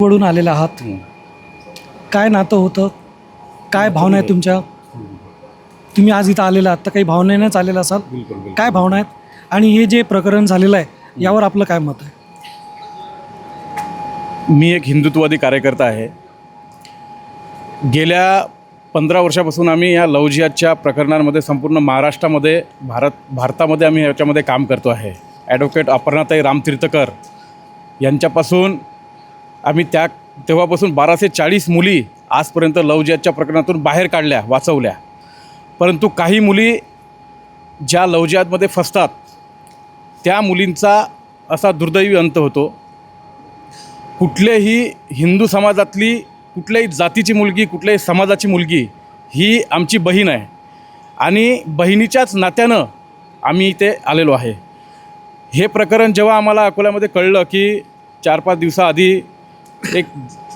वळून आलेला आहात, काय नातं होतं, काय भावना आहेत तुमच्या? तुम्ही आज इथं आलेला आहात तर काही भावनेनेच आलेला असाल, काय भावना आहेत? आणि हे जे प्रकरण झालेलं आहे यावर आपलं काय मत आहे? मी एक हिंदुत्ववादी कार्यकर्ता आहे. गेल्या 15 वर्षापासून आम्ही या लव्ह जिहादच्या प्रकरणांमध्ये संपूर्ण महाराष्ट्रामध्ये भारतामध्ये आम्ही याच्यामध्ये काम करतो आहे. ॲडव्होकेट अपर्णाताई रामतीर्थकर यांच्यापासून आम्ही तेव्हापासून 1240 मुली आजपर्यंत लव्ह जिहादच्या प्रकरणातून बाहेर काढल्या, वाचवल्या. परंतु काही मुली ज्या लव्ह जिहादमध्ये फसतात त्या मुलींचा असा दुर्दैवी अंत होतो. कुठल्याही हिंदू समाजातली कुठल्याही जातीची मुलगी, कुठल्याही समाजाची मुलगी ही आमची बहीण आहे आणि बहिणीच्याच नात्यानं आम्ही इथे आलेलो आहे. हे प्रकरण जेव्हा आम्हाला अकोल्यामध्ये कळलं की 4-5 दिवसाआधी एक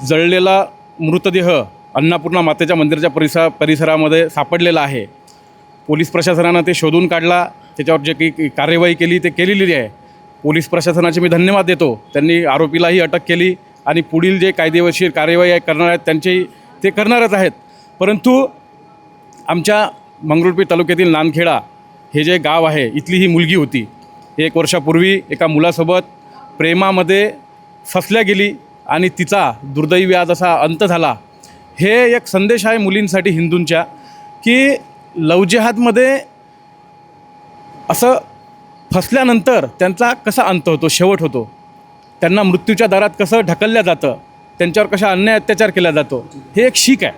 जळलेला मृतदेह अन्नपूर्णा मातेच्या मंदिराच्या परिसरामध्ये सापडलेला आहे. पोलीस प्रशासनानं ते शोधून काढला, त्याच्यावर जे काही कार्यवाही केली ते केलेली आहे. पोलीस प्रशासनाचे मी धन्यवाद देतो. त्यांनी आरोपीलाही अटक केली आणि पुढील जे कायदेशीर कार्यवाही करणार आहेत त्यांचे ते करणारच आहेत. परंतु आमच्या मंगरुळपीर तालुक्यातील नांदखेडा हे जे गाव आहे, इथली ही मुलगी होती. 1 वर्षापूर्वी एका मुलासोबत प्रेमामध्ये फसल्या गेली आणि तिचा दुर्दैवी आज असा अंत झाला. हे एक संदेश आहे मुलींसाठी हिंदूंच्या, की लव्ह जिहादमध्ये असं फसल्यानंतर त्यांचा कसा अंत होतो, शेवट होतो, त्यांना मृत्यूच्या दारात कसं ढकलल्या जातं, त्यांच्यावर कशा अन्याय अत्याचार केला जातो, हे एक शीख आहे.